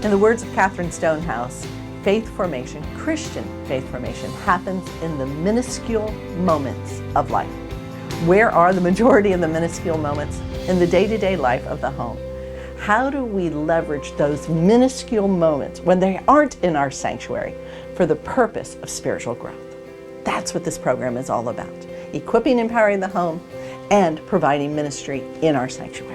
In the words of Catherine Stonehouse, faith formation, Christian faith formation, happens in the minuscule moments of life. Where are the majority of the minuscule moments? In the day-to-day life of the home. How do we leverage those minuscule moments when they aren't in our sanctuary for the purpose of spiritual growth? That's what this program is all about. Equipping, empowering the home, and providing ministry in our sanctuaries.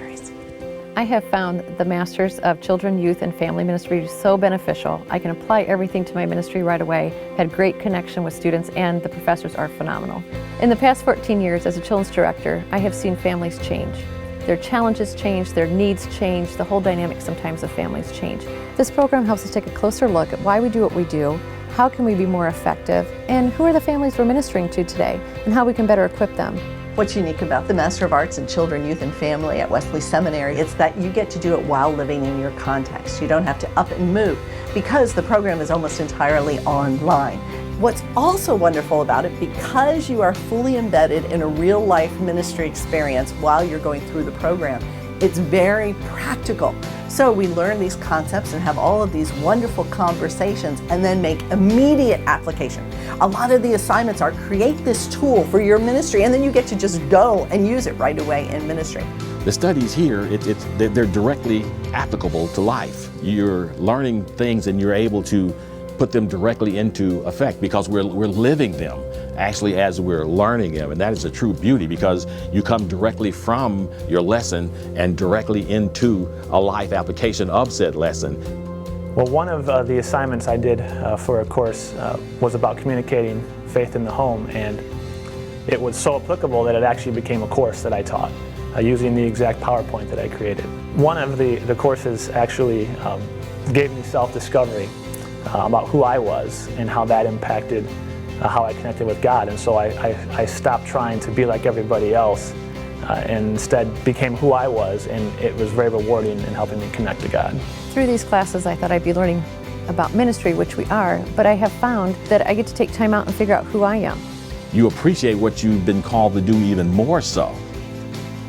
I have found the Masters of Children, Youth, and Family Ministry so beneficial. I can apply everything to my ministry right away, had great connection with students, and the professors are phenomenal. In the past 14 years as a children's director, I have seen families change. Their challenges change, their needs change, the whole dynamic sometimes of families change. This program helps us take a closer look at why we do what we do, how can we be more effective, and who are the families we're ministering to today, and how we can better equip them. What's unique about the Master of Arts in Children, Youth, and Family at Wesley Seminary, it's that you get to do it while living in your context. You don't have to up and move because the program is almost entirely online. What's also wonderful about it, because you are fully embedded in a real life ministry experience while you're going through the program, it's very practical. So we learn these concepts and have all of these wonderful conversations and then make immediate application. A lot of the assignments are create this tool for your ministry and then you get to just go and use it right away in ministry. The studies here, they're directly applicable to life. You're learning things and you're able to put them directly into effect because we're living them actually as we're learning them. And that is a true beauty because you come directly from your lesson and directly into a life application of said lesson. Well, one of the assignments I did for a course was about communicating faith in the home, and it was so applicable that it actually became a course that I taught using the exact PowerPoint that I created. One of the courses actually gave me self-discovery about who I was and how that impacted how I connected with God. And so I stopped trying to be like everybody else and instead became who I was, and it was very rewarding in helping me connect to God. Through these classes, I thought I'd be learning about ministry, which we are, but I have found that I get to take time out and figure out who I am. You appreciate what you've been called to do even more so.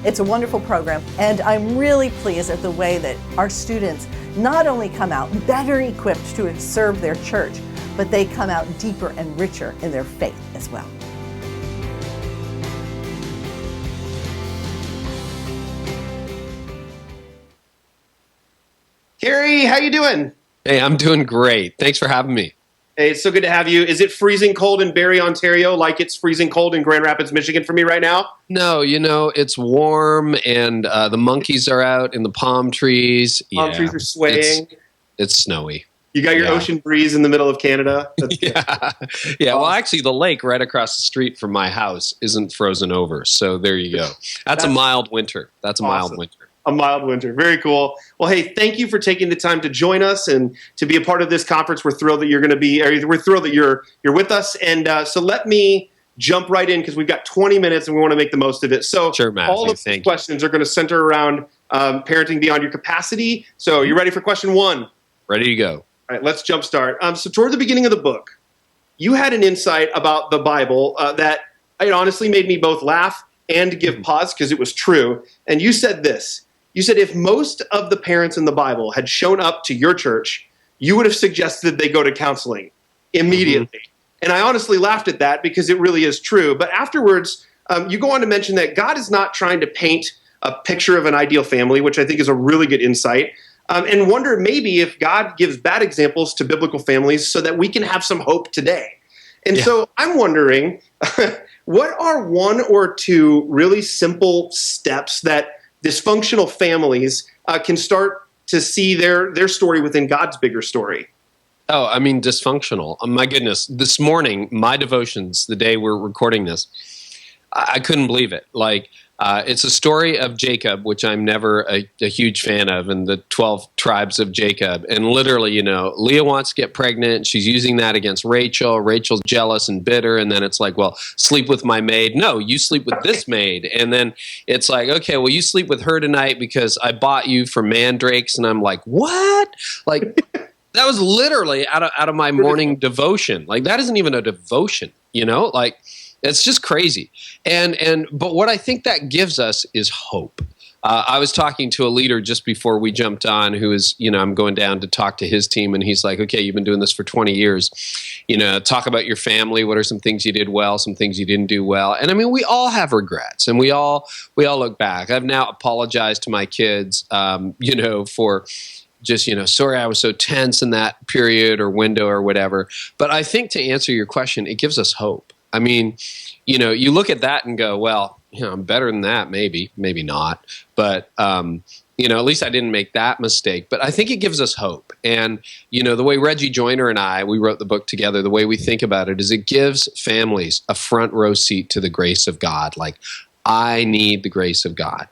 It's a wonderful program, and I'm really pleased at the way that our students not only come out better equipped to serve their church, but they come out deeper and richer in their faith as well. Carey, how you doing? Hey, I'm doing great. Thanks for having me. Hey, it's so good to have you. Is it freezing cold in Barrie, Ontario, like it's freezing cold in Grand Rapids, Michigan for me right now? No, it's warm and the monkeys are out in the palm trees. Palm trees are swaying. It's snowy. You got your ocean breeze in the middle of Canada. That's Yeah. Well, actually, the lake right across the street from my house isn't frozen over. So there you go. That's a mild winter. That's a mild winter. A mild winter. Very cool. Well, hey, thank you for taking the time to join us and to be a part of this conference. We're thrilled that you're going to be, we're thrilled that you're with us. And so let me jump right in because we've got 20 minutes and we want to make the most of it. So sure, Matthew, all of the questions are going to center around parenting beyond your capacity. So you ready for question one? Ready to go. All right, let's jump start. So toward the beginning of the book, you had an insight about the Bible that it honestly made me both laugh and give pause because it was true. And you said this. You said if most of the parents in the Bible had shown up to your church, you would have suggested they go to counseling immediately. And I honestly laughed at that because it really is true. But afterwards, you go on to mention that God is not trying to paint a picture of an ideal family, which I think is a really good insight, and wonder maybe if God gives bad examples to biblical families so that we can have some hope today. And so I'm wondering, what are one or two really simple steps that dysfunctional families can start to see their story within God's bigger story? Oh, I mean, dysfunctional. Oh, my goodness. This morning, my devotions, the day we're recording this, I couldn't believe it. It's a story of Jacob, which I'm never a huge fan of, and the 12 tribes of Jacob. And literally, Leah wants to get pregnant. She's using that against Rachel. Rachel's jealous and bitter. And then it's like, well, sleep with my maid. No, you sleep with this maid. And then it's like, okay, well, you sleep with her tonight because I bought you for mandrakes. And I'm like, what? That was literally out of my morning devotion. That isn't even a devotion, It's just crazy. But what I think that gives us is hope. I was talking to a leader just before we jumped on who is, I'm going down to talk to his team, and he's like, okay, you've been doing this for 20 years. Talk about your family. What are some things you did well, some things you didn't do well? And I mean, we all have regrets, and we all look back. I've now apologized to my kids, for just, sorry I was so tense in that period or window or whatever. But I think to answer your question, it gives us hope. I mean, you look at that and go, well, I'm better than that, maybe not. But, at least I didn't make that mistake. But I think it gives us hope. And, the way Reggie Joyner and I, we wrote the book together, the way we think about it is it gives families a front row seat to the grace of God. Like, I need the grace of God.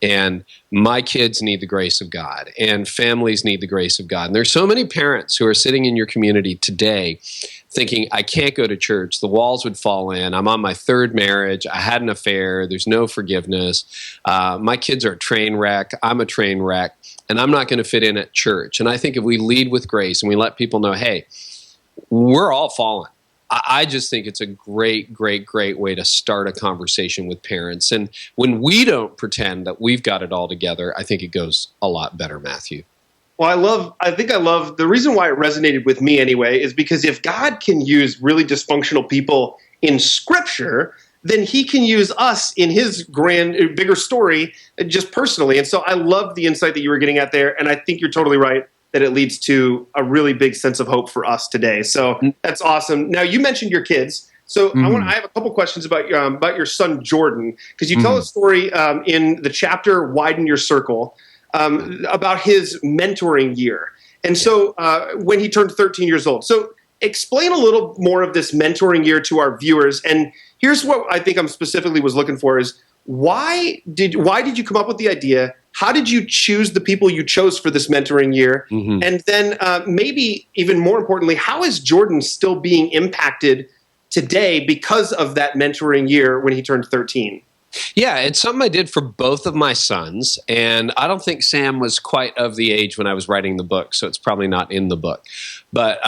And my kids need the grace of God, and families need the grace of God. And there's so many parents who are sitting in your community today thinking, I can't go to church. The walls would fall in. I'm on my third marriage. I had an affair. There's no forgiveness. My kids are a train wreck. I'm a train wreck, and I'm not going to fit in at church. And I think if we lead with grace and we let people know, hey, we're all fallen. I just think it's a great, great, great way to start a conversation with parents. And when we don't pretend that we've got it all together, I think it goes a lot better, Matthew. Well, I think the reason why it resonated with me anyway is because if God can use really dysfunctional people in Scripture, then he can use us in his bigger story just personally. And so I love the insight that you were getting at there. And I think you're totally right that it leads to a really big sense of hope for us today. So that's awesome. Now, you mentioned your kids. So I have a couple questions about your son, Jordan, because you tell a story in the chapter Widen Your Circle about his mentoring year. And so when he turned 13 years old. So explain a little more of this mentoring year to our viewers. And here's what I think I'm specifically was looking for is why did you come up with the idea? How did you choose the people you chose for this mentoring year? And then maybe even more importantly, how is Jordan still being impacted today because of that mentoring year when he turned 13? Yeah, it's something I did for both of my sons, and I don't think Sam was quite of the age when I was writing the book, so it's probably not in the book. But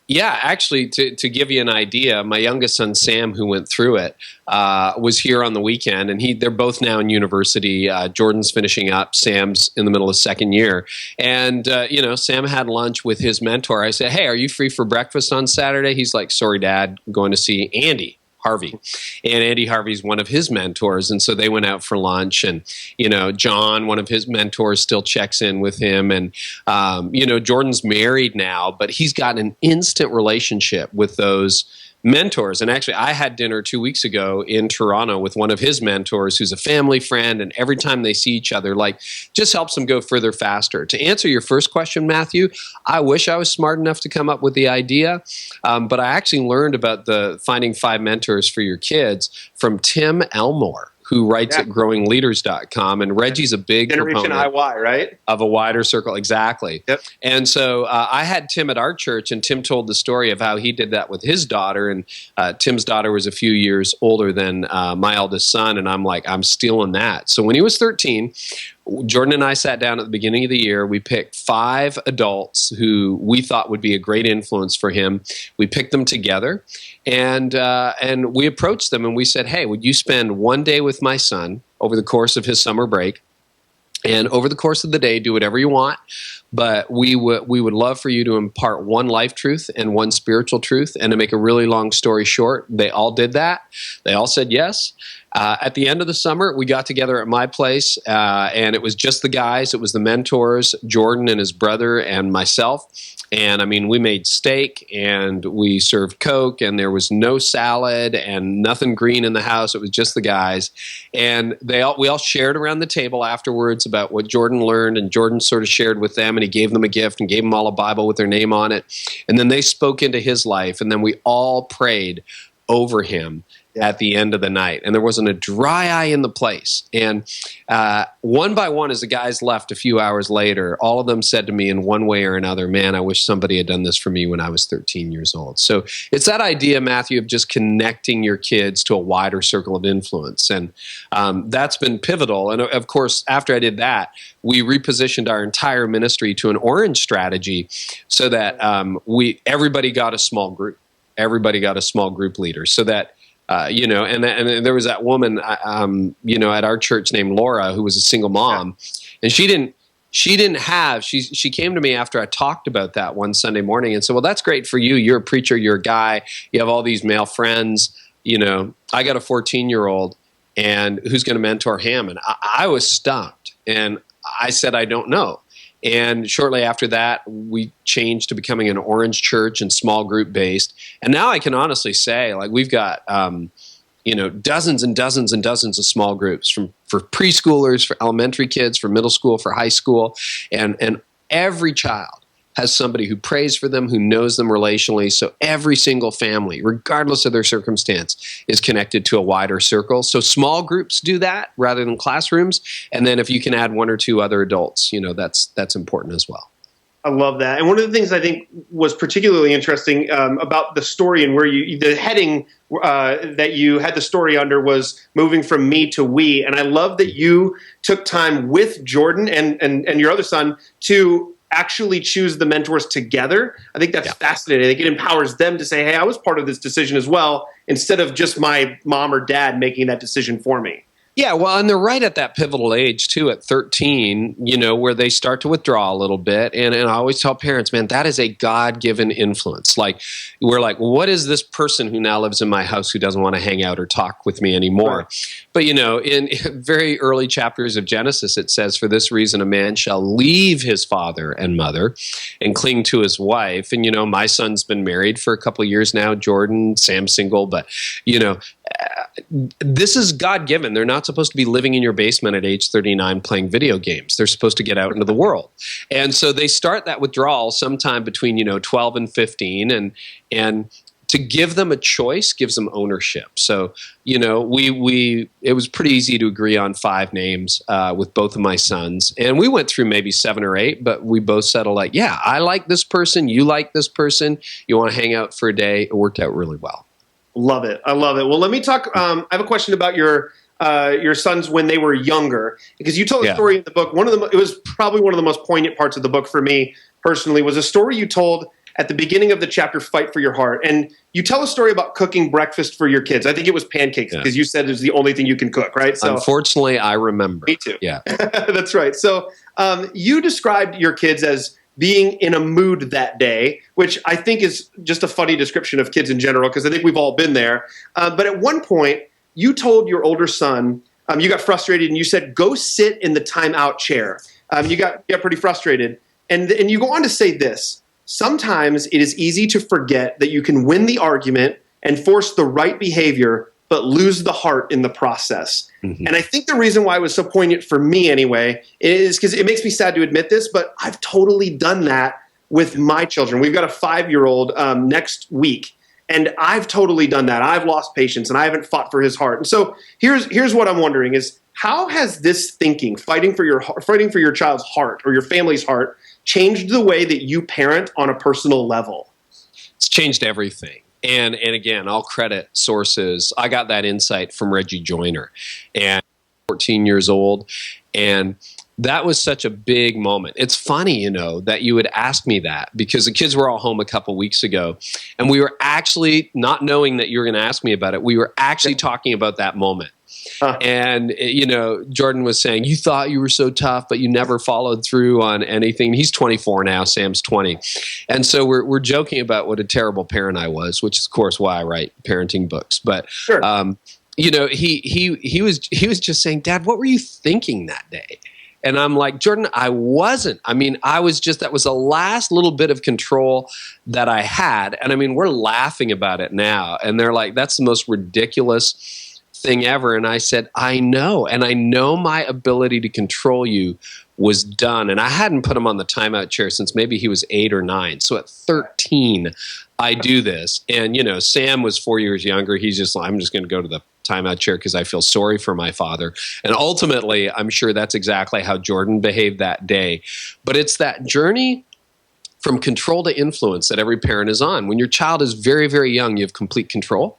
yeah, actually, to give you an idea, my youngest son, Sam, who went through it, was here on the weekend, and they're both now in university. Jordan's finishing up. Sam's in the middle of second year. And, Sam had lunch with his mentor. I said, hey, are you free for breakfast on Saturday? He's like, sorry, Dad, I'm going to see Andy Harvey. And Andy Harvey's one of his mentors. And so they went out for lunch, and, John, one of his mentors, still checks in with him. And, Jordan's married now, but he's got an instant relationship with those mentors. And actually, I had dinner 2 weeks ago in Toronto with one of his mentors who's a family friend. And every time they see each other, just helps them go further faster. To answer your first question, Matthew, I wish I was smart enough to come up with the idea. But I actually learned about the Finding 5 Mentors for Your Kids from Tim Elmore, who writes at growingleaders.com. And Reggie's a big Generation proponent IY, right? Of a wider circle. Exactly. Yep. And so I had Tim at our church, and Tim told the story of how he did that with his daughter. And Tim's daughter was a few years older than my eldest son. And I'm like, I'm stealing that. So when he was 13, Jordan and I sat down at the beginning of the year. We picked 5 adults who we thought would be a great influence for him. We picked them together, and we approached them, and we said, hey, would you spend one day with my son over the course of his summer break? And over the course of the day, do whatever you want. But we would love for you to impart one life truth and one spiritual truth. And to make a really long story short, they all did that. They all said yes. At the end of the summer, we got together at my place, and it was just the guys. It was the mentors, Jordan and his brother and myself. And I mean, we made steak, and we served Coke, and there was no salad and nothing green in the house. It was just the guys. And we all shared around the table afterwards about what Jordan learned, and Jordan sort of shared with them, and he gave them a gift and gave them all a Bible with their name on it. And then they spoke into his life, and then we all prayed over him at the end of the night. And there wasn't a dry eye in the place. And one by one, as the guys left a few hours later, all of them said to me in one way or another, man, I wish somebody had done this for me when I was 13 years old. So it's that idea, Matthew, of just connecting your kids to a wider circle of influence. And that's been pivotal. And of course, after I did that, we repositioned our entire ministry to an orange strategy so that everybody got a small group. Everybody got a small group leader, so that And there was that woman, at our church named Laura, who was a single mom, and she came to me after I talked about that one Sunday morning and said, well, that's great for you. You're a preacher. You're a guy. You have all these male friends. I got a 14-year-old, and who's going to mentor him? And I was stumped, and I said, I don't know. And shortly after that, we changed to becoming an Orange church and small group based. And now I can honestly say, like, we've got, dozens and dozens and dozens of small groups for preschoolers, for elementary kids, for middle school, for high school. And every child has somebody who prays for them, who knows them relationally. So every single family, regardless of their circumstance, is connected to a wider circle. So small groups do that rather than classrooms. And then if you can add one or two other adults, that's important as well. I love that. And one of the things I think was particularly interesting about the story and where the heading that you had the story under was moving from me to we. And I love that you took time with Jordan and your other son to actually choose the mentors together. I think that's fascinating. I think it empowers them to say, hey, I was part of this decision as well, instead of just my mom or dad making that decision for me. Yeah, well, and they're right at that pivotal age, too, at 13, where they start to withdraw a little bit. And I always tell parents, man, that is a God-given influence. Like, we're like, what is this person who now lives in my house who doesn't want to hang out or talk with me anymore? Right. But, in very early chapters of Genesis, it says, for this reason, a man shall leave his father and mother and cling to his wife. And, my son's been married for a couple of years now, Jordan, Sam's single, but, this is God-given. They're not supposed to be living in your basement at age 39 playing video games. They're supposed to get out into the world. And so they start that withdrawal sometime between, 12 and 15. And to give them a choice gives them ownership. So, it was pretty easy to agree on 5 names with both of my sons. And we went through maybe 7 or 8, but we both settled like, yeah, I like this person. You like this person. You want to hang out for a day. It worked out really well. Love it. I love it. Well, let me talk. I have a question about your sons when they were younger, because you told a story in the book. It was probably one of the most poignant parts of the book for me personally, was a story you told at the beginning of the chapter, Fight for Your Heart. And you tell a story about cooking breakfast for your kids. I think it was pancakes, because you said it's the only thing you can cook, right? So, unfortunately, I remember. Me too. Yeah. That's right. So you described your kids as being in a mood that day, which I think is just a funny description of kids in general, because I think we've all been there. But at one point, you told your older son, you got frustrated, and you said, go sit in the timeout chair. You got pretty frustrated. And you go on to say this: sometimes it is easy to forget that you can win the argument and force the right behavior, but lose the heart in the process. Mm-hmm. And I think the reason why it was so poignant for me anyway is because it makes me sad to admit this, but I've totally done that with my children. We've got a 5-year-old next week, and I've totally done that. I've lost patience, and I haven't fought for his heart. And so here's what I'm wondering is, how has this thinking, fighting for your child's heart or your family's heart, changed the way that you parent on a personal level? It's changed everything. And again, I'll credit sources. I got that insight from Reggie Joyner, and 14 years old. And that was such a big moment. It's funny, that you would ask me that, because the kids were all home a couple weeks ago, and we were actually, not knowing that you were going to ask me about it, we were actually talking about that moment. And, Jordan was saying, you thought you were so tough, but you never followed through on anything. He's 24 now. Sam's 20. And so we're joking about what a terrible parent I was, which is, of course, why I write parenting books. But, sure. He was just saying, Dad, what were you thinking that day? And I'm like, Jordan, I wasn't. I was just, that was the last little bit of control that I had. And we're laughing about it now. And they're like, that's the most ridiculous thing ever. And I said, I know. And I know my ability to control you was done. And I hadn't put him on the timeout chair since maybe he was 8 or 9. So at 13, I do this. And, Sam was 4 years younger. He's just like, I'm just going to go to the timeout chair because I feel sorry for my father. And ultimately, I'm sure that's exactly how Jordan behaved that day. But it's that journey from control to influence that every parent is on. When your child is very, very young, you have complete control.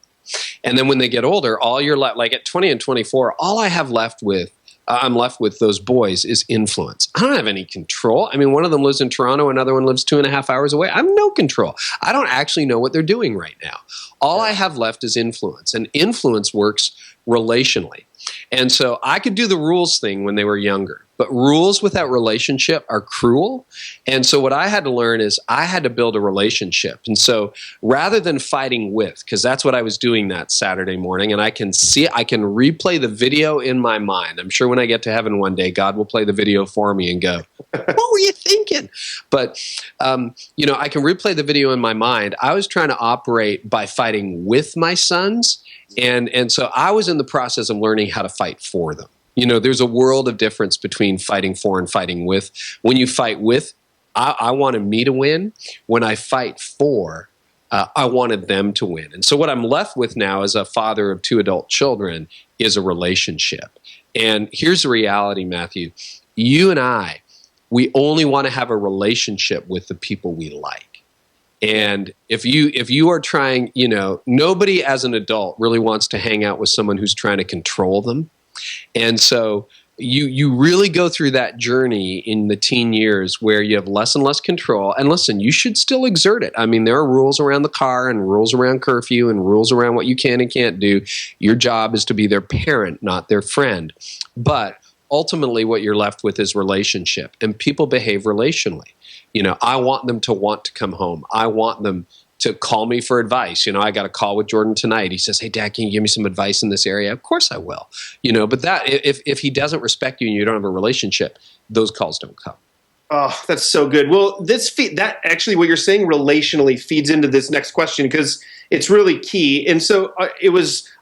And then when they get older, all you're like at 20 and 24, all I have left with I'm left with those boys is influence. I don't have any control. I mean, one of them lives in Toronto, another one lives 2.5 hours away. I have no control. I don't actually know what they're doing right now. All I have left is influence, and influence works relationally. And so I could do the rules thing when they were younger, but rules without relationship are cruel. And so what I had to learn is I had to build a relationship. And so rather than fighting with, because that's what I was doing that Saturday morning, and I can replay the video in my mind. I'm sure when I get to heaven one day, God will play the video for me and go, what were you thinking? But, I can replay the video in my mind. I was trying to operate by fighting with my sons. And so I was in the process of learning how to fight for them. There's a world of difference between fighting for and fighting with. When you fight with, I wanted me to win. When I fight for, I wanted them to win. And so what I'm left with now as a father of 2 adult children is a relationship. And here's the reality, Matthew. You and I, we only want to have a relationship with the people we like. And if you are trying, nobody as an adult really wants to hang out with someone who's trying to control them. And so you really go through that journey in the teen years where you have less and less control. And listen, you should still exert it. I mean, there are rules around the car and rules around curfew and rules around what you can and can't do. Your job is to be their parent, not their friend. But ultimately, what you're left with is relationship. And people behave relationally. I want them to want to come home. I want them to call me for advice. I got a call with Jordan tonight. He says, "Hey, Dad, can you give me some advice in this area?" Of course I will. But that if he doesn't respect you and you don't have a relationship, those calls don't come. Oh, that's so good. Well, that actually what you're saying relationally feeds into this next question because it's really key. And so I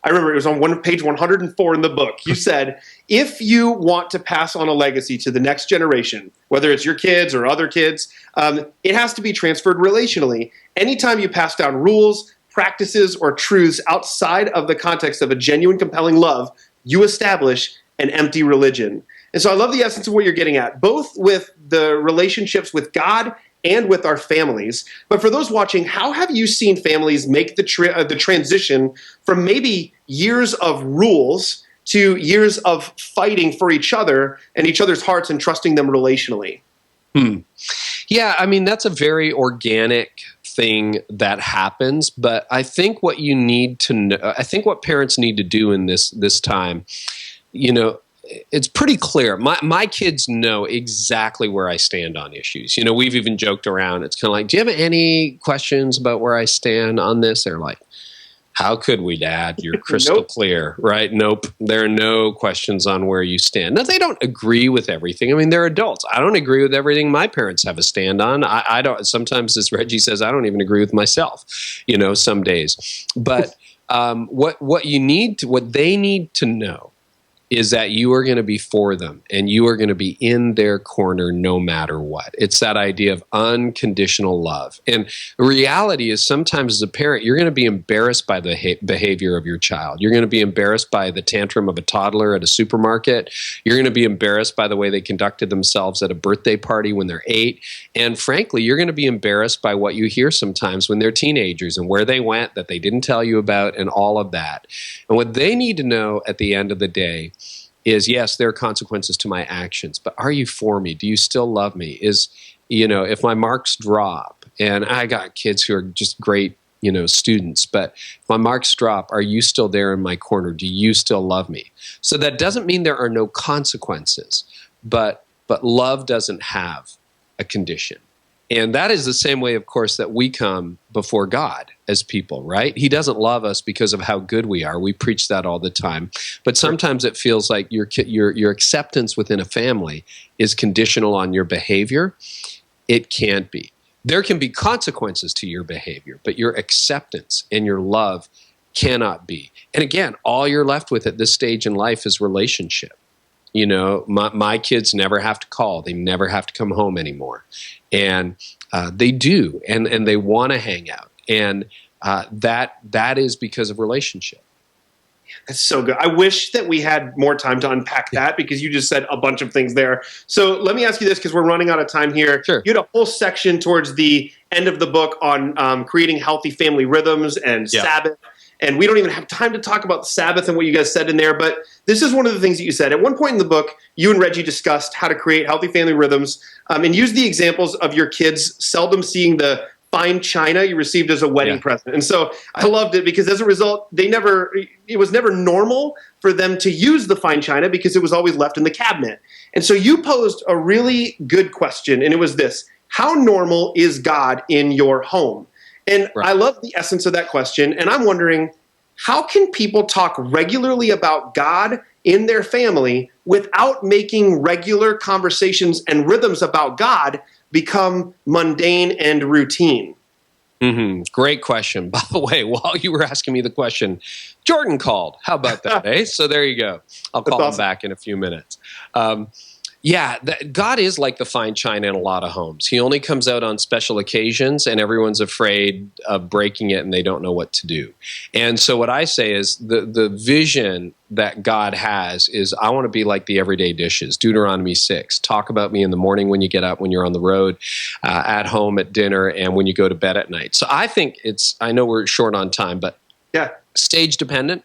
remember it was on page 104 in the book. You said, if you want to pass on a legacy to the next generation, whether it's your kids or other kids, it has to be transferred relationally. Anytime you pass down rules, practices, or truths outside of the context of a genuine, compelling love, you establish an empty religion. And so I love the essence of what you're getting at, both with the relationships with God and with our families. But for those watching, how have you seen families make the transition from maybe years of rules to years of fighting for each other and each other's hearts and trusting them relationally? Yeah, I mean, that's a very organic thing that happens. But I think what you need to know, I think what parents need to do in this time, it's pretty clear. My kids know exactly where I stand on issues. We've even joked around. It's kind of like, do you have any questions about where I stand on this? They're like, how could we, Dad? You're crystal Nope. clear, right? Nope. There are no questions on where you stand. Now, they don't agree with everything. I mean, they're adults. I don't agree with everything my parents have a stand on. I don't. Sometimes, as Reggie says, I don't even agree with myself, some days. But what they need to know is that you are going to be for them and you are going to be in their corner no matter what. It's that idea of unconditional love. And the reality is sometimes as a parent, you're going to be embarrassed by the behavior of your child. You're going to be embarrassed by the tantrum of a toddler at a supermarket. You're going to be embarrassed by the way they conducted themselves at a birthday party when they're 8. And frankly, you're going to be embarrassed by what you hear sometimes when they're teenagers and where they went that they didn't tell you about and all of that. And what they need to know at the end of the day is, yes, there are consequences to my actions, but are you for me? Do you still love me? If my marks drop, and I got kids who are just great, students, but if my marks drop, are you still there in my corner? Do you still love me? So that doesn't mean there are no consequences, but love doesn't have a condition. And that is the same way, of course, that we come before God as people, right? He doesn't love us because of how good we are. We preach that all the time. But sometimes it feels like your acceptance within a family is conditional on your behavior. It can't be. There can be consequences to your behavior, but your acceptance and your love cannot be. And again, all you're left with at this stage in life is relationship. My kids never have to call. They never have to come home anymore. And they do, and they want to hang out. And that is because of relationship. That's so good. I wish that we had more time to unpack that because you just said a bunch of things there. So let me ask you this because we're running out of time here. Sure. You had a whole section towards the end of the book on creating healthy family rhythms and Sabbath And we don't even have time to talk about the Sabbath and what you guys said in there, but this is one of the things that you said. At one point in the book, you and Reggie discussed how to create healthy family rhythms, and used the examples of your kids seldom seeing the fine china you received as a wedding present. And so I loved it because as a result, it was never normal for them to use the fine china because it was always left in the cabinet. And so you posed a really good question, and it was this: how normal is God in your home? And I love the essence of that question, and I'm wondering, how can people talk regularly about God in their family without making regular conversations and rhythms about God become mundane and routine? Great question. By the way, while you were asking me the question, Jordan called. How about that, eh? So there you go. I'll call him back in a few minutes. God is like the fine china in a lot of homes. He only comes out on special occasions, and everyone's afraid of breaking it, and they don't know what to do. And so what I say is the vision that God has is, I want to be like the everyday dishes. Deuteronomy 6. Talk about me in the morning when you get up, when you're on the road, at home, at dinner, and when you go to bed at night. So I think I know we're short on time, but stage dependent.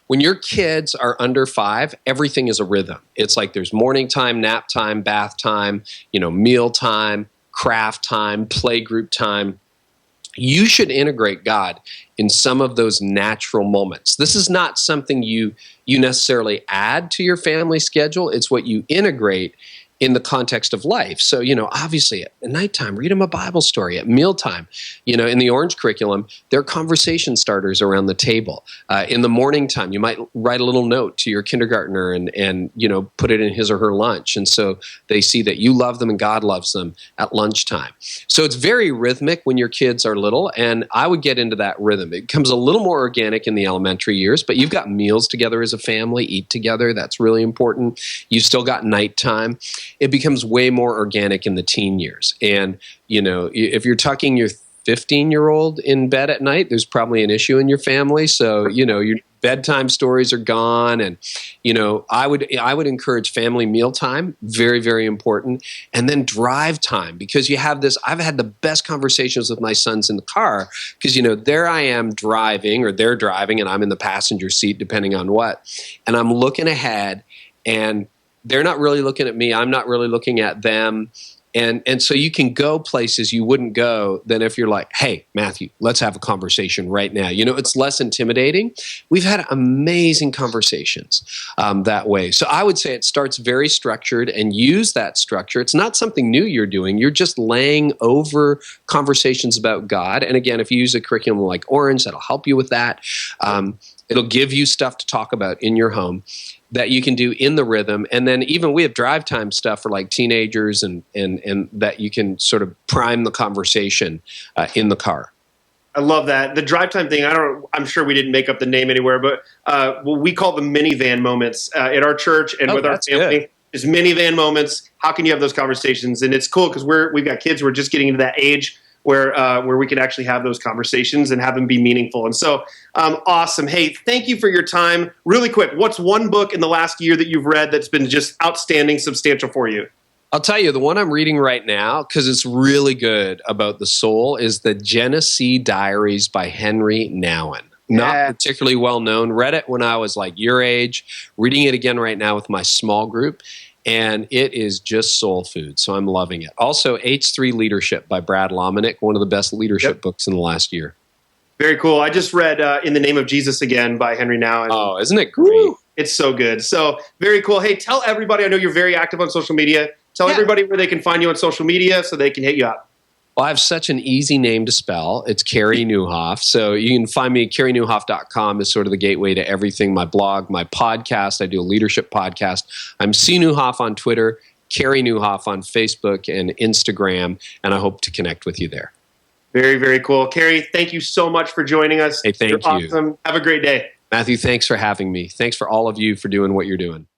When your kids are under 5, everything is a rhythm. It's like there's morning time, nap time, bath time, meal time, craft time, play group time. You should integrate God in some of those natural moments. This is not something you necessarily add to your family schedule. It's what you integrate in the context of life. So, obviously at nighttime, read them a Bible story. At mealtime, in the Orange curriculum, there are conversation starters around the table. In the morning time, you might write a little note to your kindergartner and put it in his or her lunch. And so they see that you love them and God loves them at lunchtime. So it's very rhythmic when your kids are little. And I would get into that rhythm. It becomes a little more organic in the elementary years, but you've got meals together as a family, eat together. That's really important. You still got nighttime. It becomes way more organic in the teen years. And, if you're tucking your 15-year-old in bed at night, there's probably an issue in your family. So, your bedtime stories are gone. And, I would encourage family mealtime, very, very important. And then drive time, because you have this. I've had the best conversations with my sons in the car because, there I am driving, or they're driving and I'm in the passenger seat, depending on what. And I'm looking ahead, and they're not really looking at me. I'm not really looking at them. And so you can go places you wouldn't go than if you're like, hey, Matthew, let's have a conversation right now. It's less intimidating. We've had amazing conversations that way. So I would say it starts very structured, and use that structure. It's not something new you're doing. You're just laying over conversations about God. And again, if you use a curriculum like Orange, that'll help you with that. It'll give you stuff to talk about in your home that you can do in the rhythm. And then even we have drive time stuff for like teenagers and that you can sort of prime the conversation in the car. I love that. The drive time thing, I'm sure we didn't make up the name anywhere, but we call them minivan moments at our church and with our family. Good. Is minivan moments. How can you have those conversations? And it's cool because we've got kids who are just getting into that age where we can actually have those conversations and have them be meaningful. And so, awesome. Hey, thank you for your time. Really quick, what's one book in the last year that you've read that's been just outstanding, substantial for you? I'll tell you, the one I'm reading right now, because it's really good about the soul, is the Genesee Diaries by Carey Nieuwhof. Not particularly well known. Read it when I was like your age. Reading it again right now with my small group. And it is just soul food, so I'm loving it. Also, H3 Leadership by Brad Lomenick, one of the best leadership books in the last year. Very cool. I just read In the Name of Jesus Again by Carey Nieuwhof. Oh, isn't it great? Woo, it's so good. So, very cool. Hey, tell everybody, I know you're very active on social media. Tell everybody where they can find you on social media so they can hit you up. Well, I have such an easy name to spell. It's Carey Nieuwhof. So you can find me at CareyNieuwhof.com is sort of the gateway to everything. My blog, my podcast. I do a leadership podcast. I'm C. Nieuwhof on Twitter, Carey Nieuwhof on Facebook and Instagram, and I hope to connect with you there. Very, very cool. Carey, thank you so much for joining us. Hey, thank you. Awesome. Have a great day. Matthew, thanks for having me. Thanks for all of you for doing what you're doing.